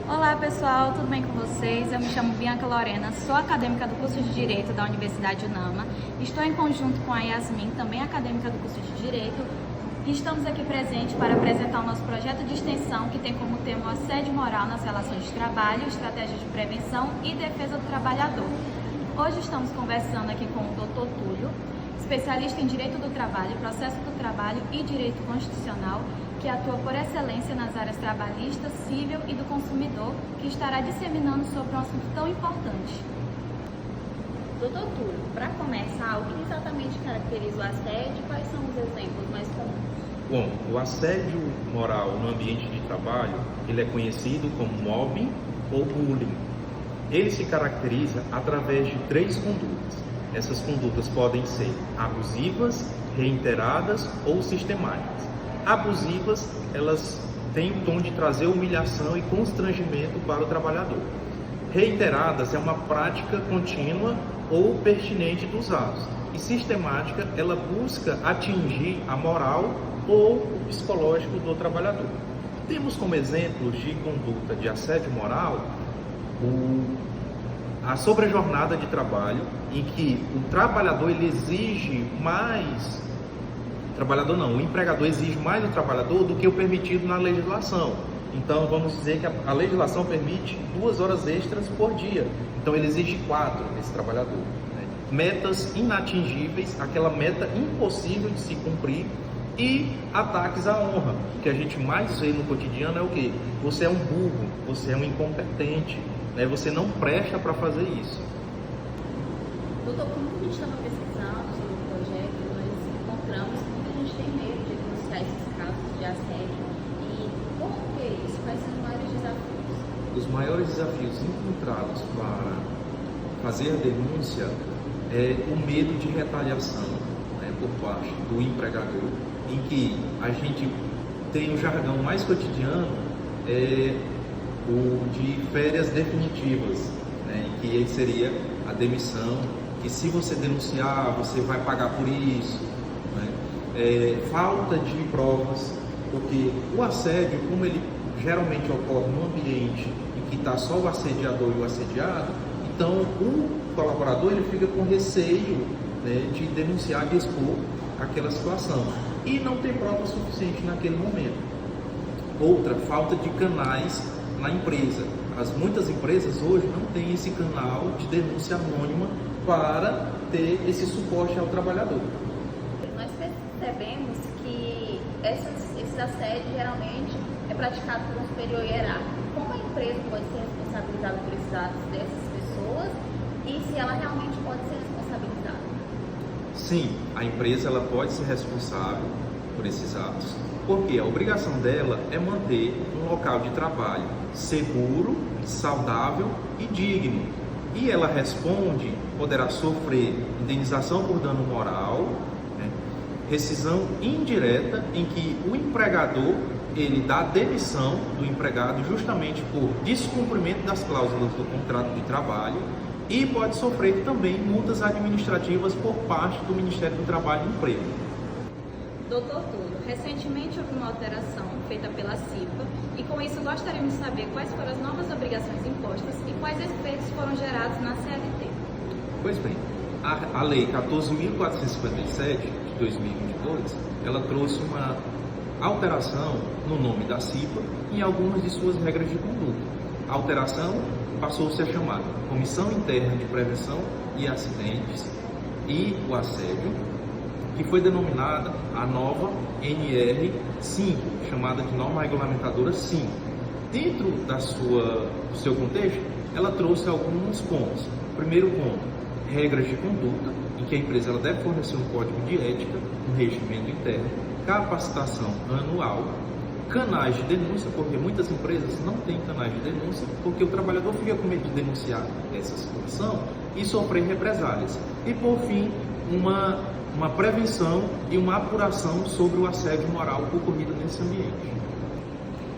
Olá pessoal, tudo bem com vocês? Eu me chamo Bianca Lorena, sou acadêmica do curso de Direito da Universidade UNAMA. Estou em conjunto com a Yasmin, também acadêmica do curso de Direito, e estamos aqui presentes para apresentar o nosso projeto de extensão que tem como tema o assédio moral nas relações de trabalho, estratégias de prevenção e defesa do trabalhador. Hoje estamos conversando aqui com o Dr. Túlio, especialista em Direito do Trabalho, Processo do Trabalho e Direito Constitucional, que atua por excelência nas áreas trabalhista, civil e do consumidor, que estará disseminando sobre um assunto tão importante. Doutor Túlio, para começar, o que exatamente caracteriza o assédio e quais são os exemplos mais comuns? Bom, o assédio moral no ambiente de trabalho, ele é conhecido como mobbing ou bullying. Ele se caracteriza através de 3 condutas. Essas condutas podem ser abusivas, reiteradas ou sistemáticas. Abusivas, elas têm o tom de trazer humilhação e constrangimento para o trabalhador. Reiteradas é uma prática contínua ou pertinente dos atos. E sistemática, ela busca atingir a moral ou o psicológico do trabalhador. Temos como exemplos de conduta de assédio moral a sobrejornada de trabalho, em que o trabalhador ele exige mais... o empregador exige mais do trabalhador do que o permitido na legislação. Então, vamos dizer que a legislação permite 2 horas extras por dia. Então, ele exige 4 desse trabalhador. Né? Metas inatingíveis, aquela meta impossível de se cumprir, e ataques à honra. O que a gente mais vê no cotidiano é o quê? Você é um burro, você é um incompetente, né? Você não presta para fazer isso. Doutor, como a gente estava pesquisando sobre o projeto, nós encontramos que muita gente tem medo de denunciar esses casos de assédio. E por que isso? Quais são os maiores desafios? Os maiores desafios encontrados para fazer a denúncia é o medo de retaliação, né, por parte do empregador, em que a gente tem o jargão mais cotidiano, o de férias definitivas, né, que seria a demissão, que se você denunciar, você vai pagar por isso, né? Falta de provas, porque o assédio, como ele geralmente ocorre num ambiente em que está só o assediador e o assediado, então o colaborador ele fica com receio, né, de denunciar, de expor aquela situação, e não tem prova suficiente naquele momento. Outra, falta de canais na empresa. Muitas empresas hoje não têm esse canal de denúncia anônima para ter esse suporte ao trabalhador. Nós percebemos que esses assédios geralmente é praticado por um superior hierárquico. Como a empresa pode ser responsabilizada por esses atos dessas pessoas e se ela realmente pode ser responsabilizada? Sim, a empresa ela pode ser responsável por esses atos, porque a obrigação dela é manter um local de trabalho seguro, saudável e digno. E ela poderá sofrer indenização por dano moral, né, rescisão indireta, em que o empregador ele dá demissão do empregado justamente por descumprimento das cláusulas do contrato de trabalho, e pode sofrer também multas administrativas por parte do Ministério do Trabalho e Emprego. Doutor Túlio, recentemente houve uma alteração feita pela CIPA e com isso gostaríamos de saber quais foram as novas obrigações impostas e quais efeitos foram gerados na CLT. Pois bem, a Lei 14.457 de 2022, ela trouxe uma alteração no nome da CIPA e em algumas de suas regras de conduta. A alteração passou-se a chamar Comissão Interna de Prevenção e Acidentes e o Assédio, que foi denominada a nova NR 5, chamada de Norma Regulamentadora 5. Dentro do seu contexto, ela trouxe alguns pontos. Primeiro ponto, regras de conduta, em que a empresa ela deve fornecer um código de ética, um regimento interno, capacitação anual, canais de denúncia, porque muitas empresas não têm canais de denúncia, porque o trabalhador fica com medo de denunciar essa situação e sofrer represálias. E por fim, uma prevenção e uma apuração sobre o assédio moral ocorrido nesse ambiente.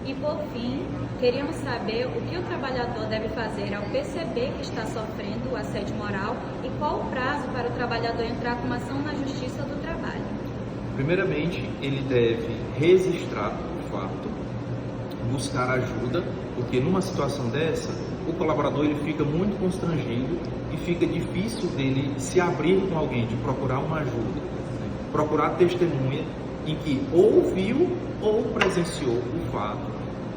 E por fim, queríamos saber o que o trabalhador deve fazer ao perceber que está sofrendo o assédio moral e qual o prazo para o trabalhador entrar com uma ação na Justiça do Trabalho. Primeiramente, ele deve registrar o fato, buscar ajuda, porque numa situação dessa, o colaborador ele fica muito constrangido e fica difícil dele se abrir com alguém, de procurar uma ajuda, né? Procurar testemunha em que ou viu ou presenciou o fato,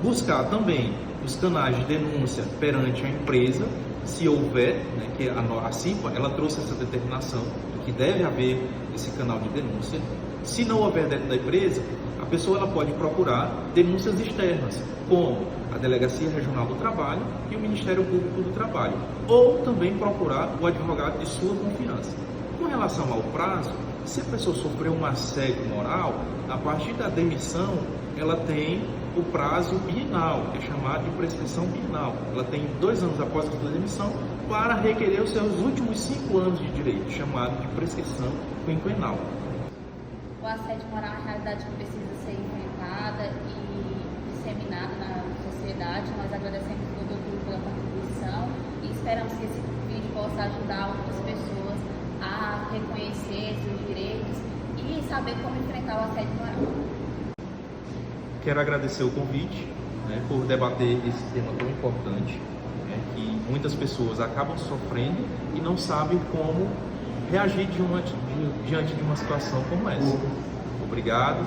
buscar também os canais de denúncia perante a empresa, se houver, né, que a CIPA ela trouxe essa determinação de que deve haver esse canal de denúncia. Se não houver dentro da empresa, a pessoa ela pode procurar denúncias externas, como a Delegacia Regional do Trabalho e o Ministério Público do Trabalho, ou também procurar o advogado de sua confiança. Com relação ao prazo, se a pessoa sofreu um assédio moral, a partir da demissão, ela tem o prazo bienal, que é chamado de prescrição bienal. Ela tem 2 anos após a sua demissão para requerer os seus últimos 5 anos de direito, chamado de prescrição quinquenal. O assédio moral é uma realidade que precisa ser enfrentada e disseminada na sociedade. Nós agradecemos ao doutor pela contribuição e esperamos que esse vídeo possa ajudar outras pessoas a reconhecer seus direitos e saber como enfrentar o assédio moral. Quero agradecer o convite, né, por debater esse tema tão importante, né, que muitas pessoas acabam sofrendo e não sabem como reagir diante de uma situação como essa. Obrigado.